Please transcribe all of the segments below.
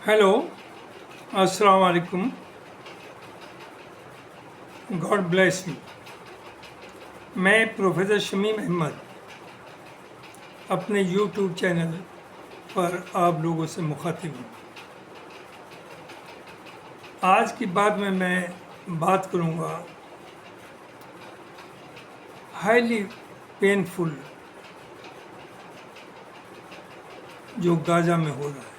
Hello, अस्सलाम वालेकुम। God bless you. मैं प्रोफेसर शमीम अहमद अपने यूट्यूब चैनल पर आप लोगों से मुखातिब हूँ। आज की बात में मैं बात करूँगा हाईली पेनफुल जो गाज़ा में हो रहा है।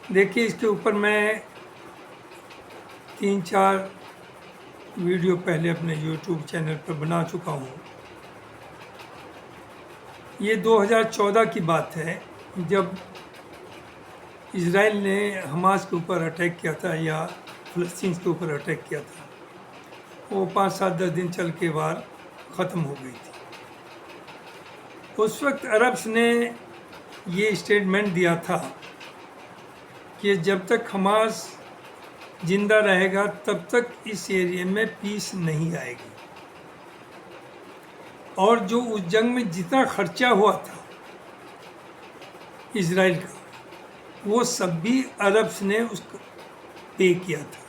देखिए, इसके ऊपर मैं 3-4 वीडियो पहले अपने यूट्यूब चैनल पर बना चुका हूँ। ये 2014 की बात है, जब इज़राइल ने हमास के ऊपर अटैक किया था या फ़लस्तीन के ऊपर अटैक किया था। वो 5-7-10 दिन चल के बाद ख़त्म हो गई थी। उस वक्त अरब्स ने ये स्टेटमेंट दिया था कि जब तक हमास जिंदा रहेगा तब तक इस एरिया में पीस नहीं आएगी। और जो उस जंग में जितना खर्चा हुआ था इज़राइल का, वो सब भी अरब्स ने उसको पे किया था।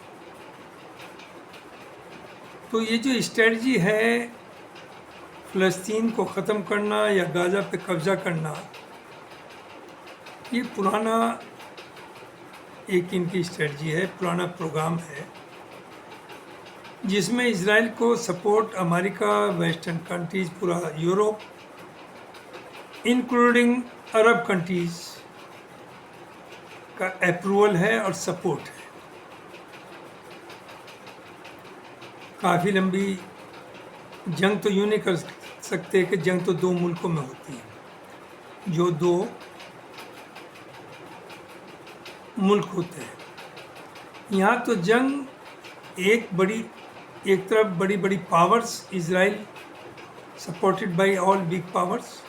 तो ये जो स्ट्रेटजी है फ़लस्तीन को ख़त्म करना या गाज़ा पे कब्ज़ा करना, ये पुराना एक इनकी स्ट्रेटजी है, पुराना प्रोग्राम है, जिसमें इज़राइल को सपोर्ट अमेरिका, वेस्टर्न कंट्रीज़, पूरा यूरोप, इंक्लूडिंग अरब कंट्रीज़ का अप्रूवल है और सपोर्ट है। काफ़ी लंबी जंग तो यूँ नहीं कर सकते कि जंग तो दो मुल्कों में होती है, जो दो मुल्क होते हैं। यहाँ तो जंग एक तरफ बड़ी बड़ी powers, Israel supported by all big powers,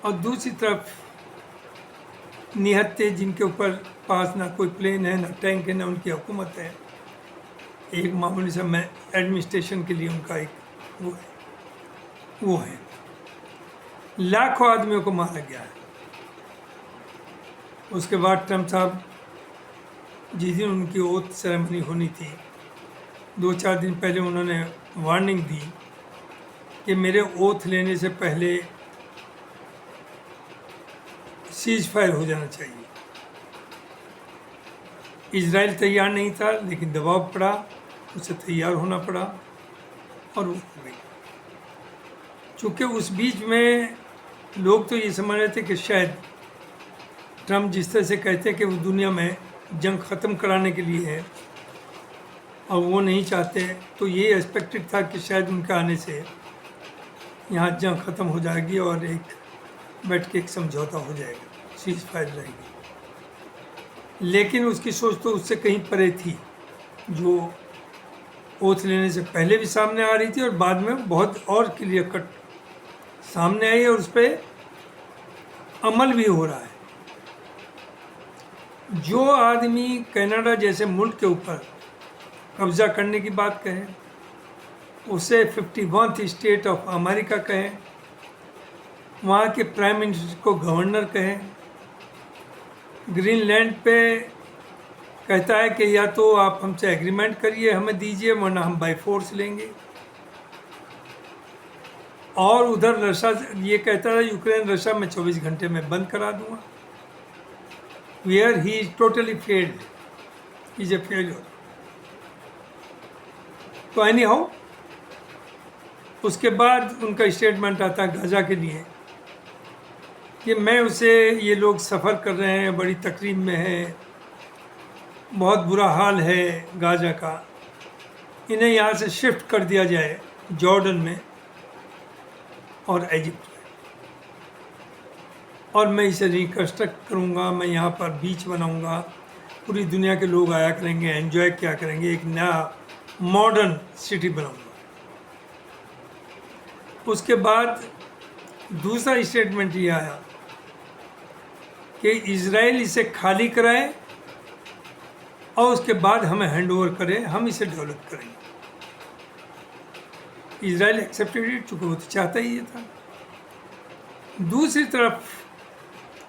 और दूसरी तरफ निहत्ते जिनके ऊपर पास ना कोई प्लेन है, ना टैंक है, ना उनकी हुकूमत है। एक मामूली सा एडमिनिस्ट्रेशन के लिए उनका एक वो है। लाखों आदमियों को मारा गया है। उसके बाद ट्रम्प साहब, जिस दिन उनकी ओथ सेरेमनी होनी थी, 2-4 दिन पहले उन्होंने वार्निंग दी कि मेरे ओथ लेने से पहले सीज फायर हो जाना चाहिए। इज़राइल तैयार नहीं था, लेकिन दबाव पड़ा, उसे तैयार होना पड़ा और वो हो गई। चूँकि उस बीच में लोग तो ये समझ रहे थे कि शायद ट्रम्प जिस तरह से कहते हैं कि वो दुनिया में जंग ख़त्म कराने के लिए है और वो नहीं चाहते, तो ये एक्सपेक्टेड था कि शायद उनके आने से यहाँ जंग ख़त्म हो जाएगी और एक बैठ के एक समझौता हो जाएगा, सीज फायर रहेगी। लेकिन उसकी सोच तो उससे कहीं परे थी, जो ओथ लेने से पहले भी सामने आ रही थी और बाद में बहुत और क्लियर कट सामने आई, और उस पर अमल भी हो रहा है। जो आदमी कनाडा जैसे मुल्क के ऊपर कब्ज़ा करने की बात कहे, उसे 51th स्टेट ऑफ अमेरिका कहें, वहाँ के प्राइम मिनिस्टर को गवर्नर कहें, ग्रीनलैंड पे कहता है कि या तो आप हमसे एग्रीमेंट करिए, हमें दीजिए, वरना हम बाई फोर्स लेंगे। और उधर रशिया ये कहता है यूक्रेन रशिया में 24 घंटे में बंद करा दूंगा। Where he is totally failed, is a failure. तो एनी हाउ, उसके बाद उनका स्टेटमेंट आता है गाज़ा के लिए कि मैं उसे, ये लोग सफ़र कर रहे हैं, बड़ी तकलीफ में है, बहुत बुरा हाल है गाज़ा का, इन्हें यहाँ से शिफ्ट कर दिया जाए जॉर्डन में और इजिप्ट में, और मैं इसे रिकन्स्ट्रक्ट करूँगा, मैं यहाँ पर बीच बनाऊँगा, पूरी दुनिया के लोग आया करेंगे, एंजॉय किया करेंगे, एक नया मॉडर्न सिटी बनाऊँगा। उसके बाद दूसरा स्टेटमेंट ये आया कि इज़राइल इसे खाली कराए और उसके बाद हमें हैंड ओवर करे, हम इसे डेवलप करेंगे। इज़राइल एक्सेप्टेड इट, चूँकि वो तो चाहता ही ये था। दूसरी तरफ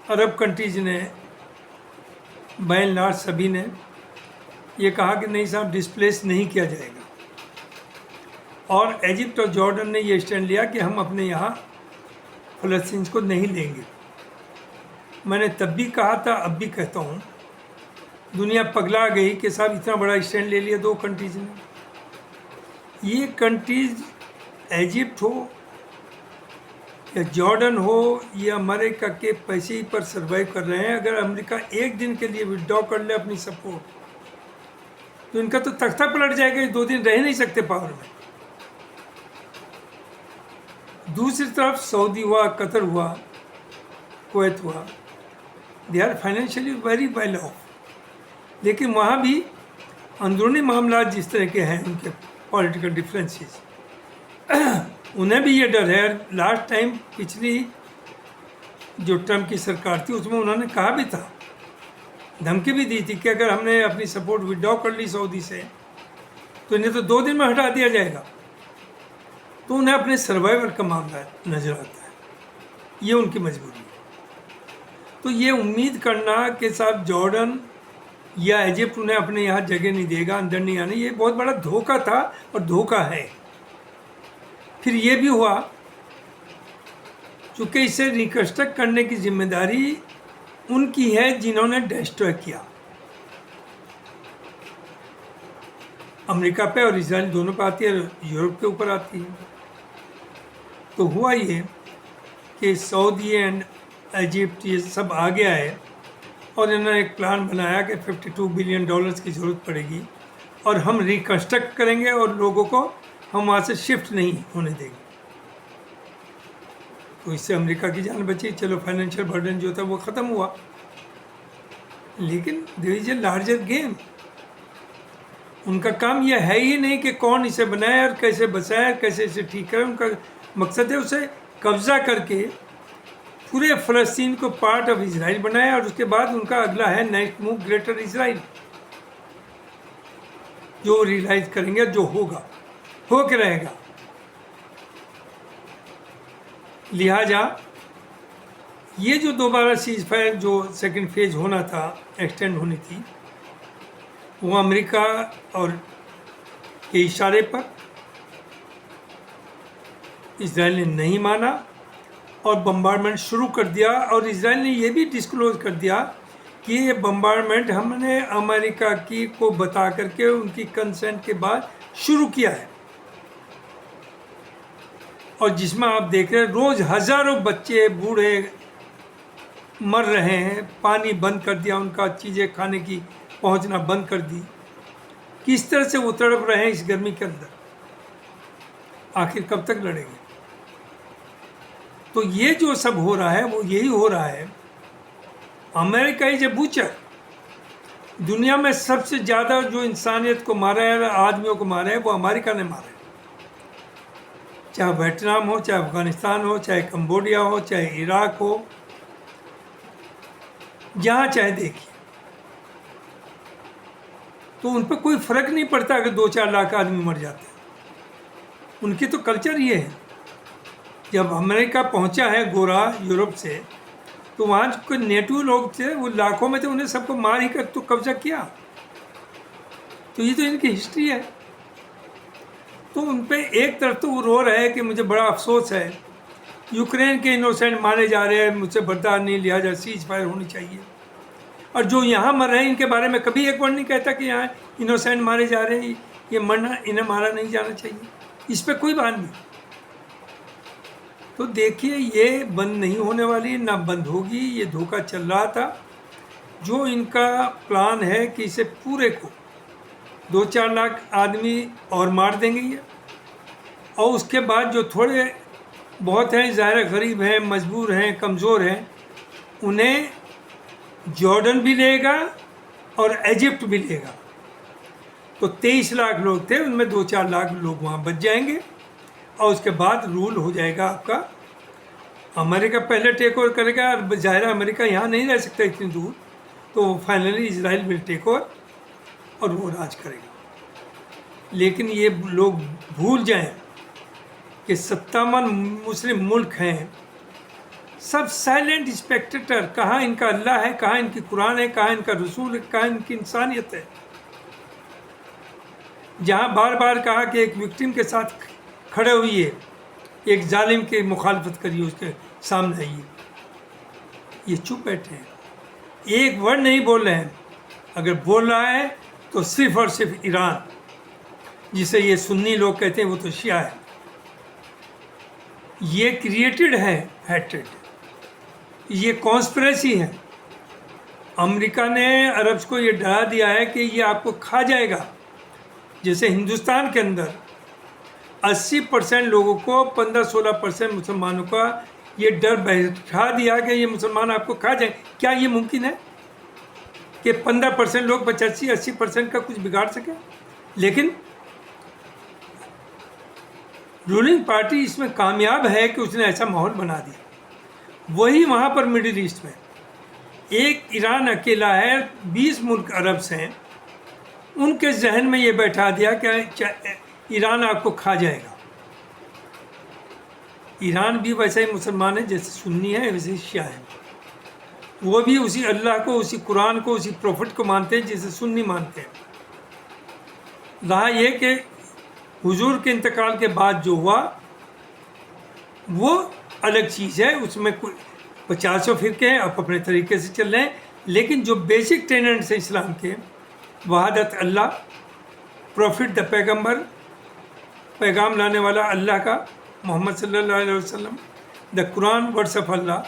अरब कंट्रीज ने बाय एंड लार्ज सभी ने ये कहा कि नहीं साहब, डिस्प्लेस नहीं किया जाएगा। और इजिप्ट और जॉर्डन ने ये स्टैंड लिया कि हम अपने यहाँ फ़लस्तीन को नहीं लेंगे। मैंने तब भी कहा था, अब भी कहता हूँ, दुनिया पगला गई कि साहब इतना बड़ा स्टैंड ले लिया दो कंट्रीज ने। ये कंट्रीज इजिप्ट हो या जॉर्डन हो, ये अमेरिका के पैसे ही पर सर्वाइव कर रहे हैं। अगर अमेरिका एक दिन के लिए विड्रॉ कर ले अपनी सपोर्ट, तो इनका तो तख्ता पलट जाएगा, ये 2 दिन रह नहीं सकते पावर में। दूसरी तरफ सऊदी हुआ, कतर हुआ, कुवैत हुआ, they are financially very well off, लेकिन वहाँ भी अंदरूनी मामला जिस तरह के हैं, उनके पॉलिटिकल डिफरेंसेस, उन्हें भी ये डर है। लास्ट टाइम पिछली जो ट्रम्प की सरकार थी उसमें उन्होंने कहा भी था, धमकी भी दी थी कि अगर हमने अपनी सपोर्ट विड्रॉ कर ली सऊदी से तो इन्हें तो 2 दिन में हटा दिया जाएगा। तो उन्हें अपने सर्वाइवल का मामला नज़र आता है, ये उनकी मजबूरी है। तो ये उम्मीद करना कि साहब जॉर्डन या इजिप्ट उन्हें अपने यहाँ जगह नहीं देगा, अंदर नहीं आने, ये बहुत बड़ा धोखा था और धोखा है। फिर ये भी हुआ, चूँकि इसे रिकन्स्ट्रक्ट करने की जिम्मेदारी उनकी है जिन्होंने डिस्ट्रॉय किया, अमेरिका पे और इजराइल दोनों पे आती है, यूरोप के ऊपर आती है। तो हुआ ये कि सऊदी एंड इजिप्ट ये सब आ गया है और इन्होंने एक प्लान बनाया कि $52 बिलियन की ज़रूरत पड़ेगी और हम रिकन्स्ट्रक्ट करेंगे और लोगों को हम वहाँ से शिफ्ट नहीं होने देंगे। तो इससे अमेरिका की जान बची, चलो फाइनेंशियल बर्डन जो था वो ख़त्म हुआ। लेकिन there is a larger game. उनका काम यह है ही नहीं कि कौन इसे बनाए और कैसे बचाए, कैसे इसे ठीक करे। उनका मकसद है उसे कब्जा करके पूरे फ़लस्तीन को पार्ट ऑफ इजराइल बनाया और उसके बाद उनका अगला है नेक्स्ट मूव ग्रेटर इजराइल, जो रियलाइज करेंगे, जो होगा हो के रहेगा। लिहाजा ये जो दोबारा सीज फायर जो सेकंड फेज होना था, एक्सटेंड होनी थी, वो अमेरिका और के इशारे पर इजराइल ने नहीं माना और बम्बार्डमेंट शुरू कर दिया। और इजराइल ने ये भी डिस्क्लोज कर दिया कि ये बम्बार्डमेंट हमने अमेरिका की को बता करके उनकी कंसेंट के बाद शुरू किया है। और जिसमें आप देख रहे हैं रोज़ हज़ारों बच्चे बूढ़े मर रहे हैं, पानी बंद कर दिया उनका, चीज़ें खाने की पहुंचना बंद कर दी। किस तरह से वो तड़प रहे हैं इस गर्मी के अंदर, आखिर कब तक लड़ेंगे। तो ये जो सब हो रहा है वो यही हो रहा है। America is a butcher. दुनिया में सबसे ज़्यादा जो इंसानियत को मारा है, आदमियों को मारा है, वो अमेरिका ने मारा है। चाहे वियतनाम हो, चाहे अफगानिस्तान हो, चाहे कंबोडिया हो, चाहे इराक हो, जहाँ चाहे देखिए, तो उन पर कोई फ़र्क नहीं पड़ता अगर 2-4 लाख आदमी मर जाते हैं। उनकी तो कल्चर ये है। जब अमेरिका पहुंचा है गोरा यूरोप से, तो वहाँ जो नेटिव लोग थे वो लाखों में थे, उन्हें सबको मार ही कर तो कब्जा किया। तो ये तो इनकी हिस्ट्री है। तो उन पे एक तरफ तो वो रो रहे हैं कि मुझे बड़ा अफसोस है, यूक्रेन के इनोसेंट मारे जा रहे हैं, मुझसे बर्दाश्त नहीं लिया जा, सीज फायर होनी चाहिए। और जो यहाँ मर रहे हैं इनके बारे में कभी एक वर्ड नहीं कहता कि यहाँ इनोसेंट मारे जा रहे हैं, ये मरना, इन्हें मारा नहीं जाना चाहिए। इस पर कोई बात नहीं। तो देखिए ये बंद नहीं होने वाली, ना बंद होगी। ये धोखा चल रहा था। जो इनका प्लान है कि इसे पूरे को 2-4 लाख आदमी और मार देंगे ये, और उसके बाद जो थोड़े बहुत हैं, ज़ाहिर गरीब हैं, मजबूर हैं, कमज़ोर हैं, उन्हें जॉर्डन भी लेगा और इजिप्ट भी लेगा। तो 23 लाख लोग थे, उनमें 2-4 लाख लोग वहाँ बच जाएंगे और उसके बाद रूल हो जाएगा आपका। अमेरिका पहले टेक ओवर करेगा और ज़ाहिर अमेरिका यहाँ नहीं रह सकता इतनी दूर, तो finally Israel will take over और वो राज करेगा। लेकिन ये लोग भूल जाएं कि सत्तावन मुस्लिम मुल्क हैं सब साइलेंट स्पेक्टेटर, कहाँ इनका अल्लाह है, कहाँ इनकी कुरान है, कहाँ इनका रसूल है, कहाँ इनकी इंसानियत है। जहाँ बार बार कहा कि एक विक्टिम के साथ खड़े हुई एक जालिम के मुखालफत करिए, उसके सामने आइए, ये चुप बैठे हैं, एक वर्ड नहीं बोल रहे हैं। अगर बोल रहा है तो सिर्फ और सिर्फ ईरान, जिसे ये सुन्नी लोग कहते हैं, वो तो शिया है। ये क्रिएटेड है हैट्रेड, ये कॉन्स्पिरेसी है। अमेरिका ने अरब्स को ये डरा दिया है कि ये आपको खा जाएगा। जैसे हिंदुस्तान के अंदर 80% लोगों को, 15-16% मुसलमानों का ये डर बैठा दिया कि ये मुसलमान आपको खा जाए। क्या ये मुमकिन है कि 15% लोग 85-80% का कुछ बिगाड़ सके? लेकिन रूलिंग पार्टी इसमें कामयाब है कि उसने ऐसा माहौल बना दिया। वही वहाँ पर मिडिल ईस्ट में एक ईरान अकेला है, 20 मुल्क अरब से हैं, उनके जहन में ये बैठा दिया कि ईरान आपको खा जाएगा। ईरान भी वैसे ही मुसलमान है, जैसे सुन्नी है वैसे ही शिया है। वो भी उसी अल्लाह को, उसी कुरान को, उसी प्रोफेट को मानते हैं जैसे सुन्नी मानते हैं। रहा ये कि हुजूर के इंतकाल के बाद जो हुआ वो अलग चीज़ है, उसमें कोई 50 फिरके हैं, आप अपने तरीके से चल रहे हैं। लेकिन जो बेसिक टेनेंट्स हैं इस्लाम के, वहादत अल्लाह, प्रॉफिट द पैगंबर, पैगाम लाने वाला अल्लाह का मोहम्मद सल्लल्लाहु अलैहि वसल्लम, द कुरान वर्ड्स ऑफ अल्लाह,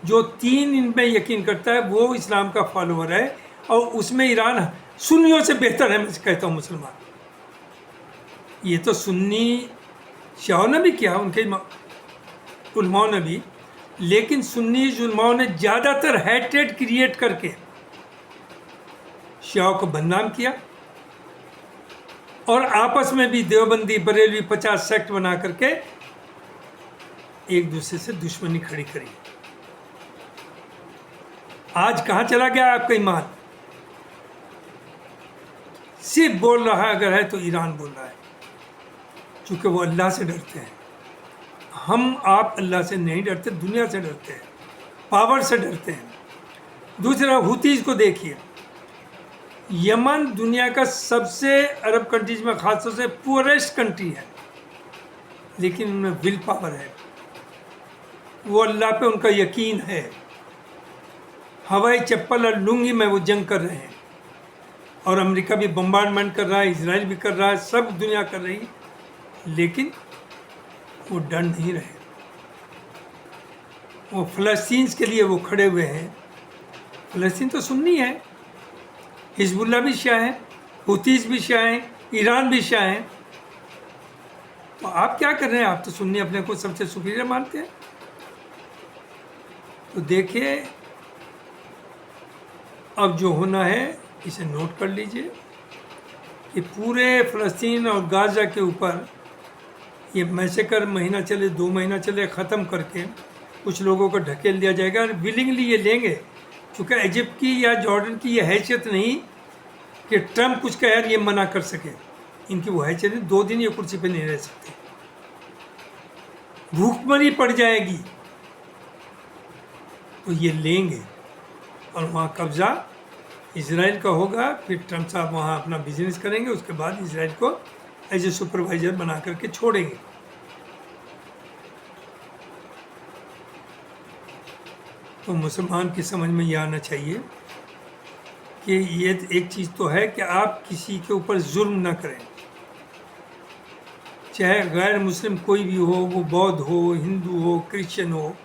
जो 3 इनमें यकीन करता है वो इस्लाम का फॉलोअर है। और उसमें ईरान सुन्नियों से बेहतर है, मैं कहता हूँ मुसलमान। ये तो सुन्नी शियाओं ने भी किया, उनके उलमाओं ने भी, लेकिन सुन्नी उलमाओं ने ज़्यादातर हैट्रेड क्रिएट करके शियाओं को बदनाम किया और आपस में भी देवबंदी, बरेलवी 50 सेक्ट बना करके एक दूसरे से दुश्मनी खड़ी करी। आज कहाँ चला गया आपका ईमान? सिर्फ बोल रहा है अगर है तो ईरान बोल रहा है, क्योंकि वो अल्लाह से डरते हैं। हम आप अल्लाह से नहीं डरते, दुनिया से डरते हैं, पावर से डरते हैं। दूसरा, हुतीज़ को देखिए, यमन दुनिया का सबसे अरब कंट्रीज में खासतौर से पुअरेस्ट कंट्री है, लेकिन उनमें विल पावर है, वो अल्लाह पे उनका यकीन है। हवाई चप्पल और लुंगी में वो जंग कर रहे हैं, और अमेरिका भी बम्बार्डमेंट कर रहा है, इजराइल भी कर रहा है, सब दुनिया कर रही है, लेकिन वो डर नहीं रहे। वो फ़लस्तीन के लिए वो खड़े हुए हैं। फ़लस्तीन तो सुन्नी है, हिजबुल्लाह भी शिया है, हुतीज़ भी शिया हैं, ईरान भी शिया हैं। तो आप क्या कर रहे हैं? आप तो सुन्नी अपने को सबसे सुपीरियर मानते हैं। तो देखिए, अब जो होना है इसे नोट कर लीजिए कि पूरे फ़लस्तीन और गाज़ा के ऊपर ये मैसेकर महीना चले, 2 महीना चले, ख़त्म करके कुछ लोगों को ढकेल दिया जाएगा। और विलिंगली ये लेंगे, क्योंकि इजिप्ट की या जॉर्डन की ये हैसियत नहीं कि ट्रम्प कुछ कहे और ये मना कर सके। इनकी वो हैसियत नहीं, 2 दिन ये कुर्सी पे नहीं रह सकते, भूखमरी पड़ जाएगी। तो ये लेंगे और वहाँ कब्ज़ा इजराइल का होगा। फिर ट्रम्प साहब वहाँ अपना बिजनेस करेंगे, उसके बाद इजराइल को एज ए सुपरवाइज़र बना करके छोड़ेंगे। तो मुसलमान की समझ में ये आना चाहिए कि ये एक चीज़ तो है कि आप किसी के ऊपर जुल्म ना करें, चाहे गैर मुस्लिम कोई भी हो, वो बौद्ध हो, हिंदू हो, क्रिश्चियन हो।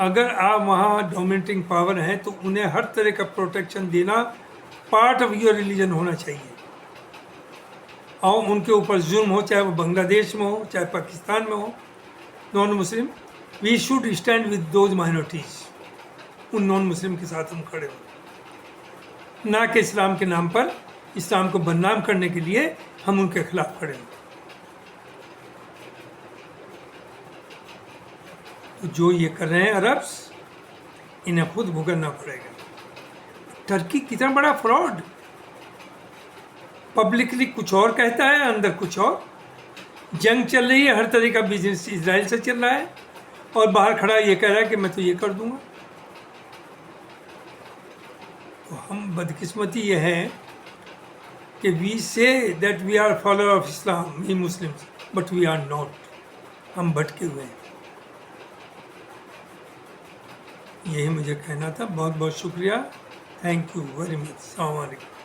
अगर आप वहाँ डोमिनेटिंग पावर हैं तो उन्हें हर तरह का प्रोटेक्शन देना पार्ट ऑफ योर रिलीजन होना चाहिए। और उनके ऊपर जुल्म हो, चाहे वो बांग्लादेश में हो, चाहे पाकिस्तान में हो, non Muslim, we should stand with those minorities. उन नॉन मुस्लिम के साथ हम खड़े हों, ना कि इस्लाम के नाम पर इस्लाम को बदनाम करने के लिए हम उनके खिलाफ खड़े हों। तो जो ये कर रहे हैं अरब्स, इन्हें खुद भुगतना पड़ेगा। टर्की कितना बड़ा फ्रॉड, पब्लिकली कुछ और कहता है, अंदर कुछ और। जंग चल रही है, हर तरह का बिजनेस इजराइल से चल रहा है, और बाहर खड़ा ये कह रहा है कि मैं तो ये कर दूंगा। तो हम बदकिस्मती ये है कि we say that we are follower of Islam, we Muslims, but we are not. हम भटके हुए हैं। यही मुझे कहना था। बहुत बहुत शुक्रिया। Thank you very much. अस्सलाम वालेकुम।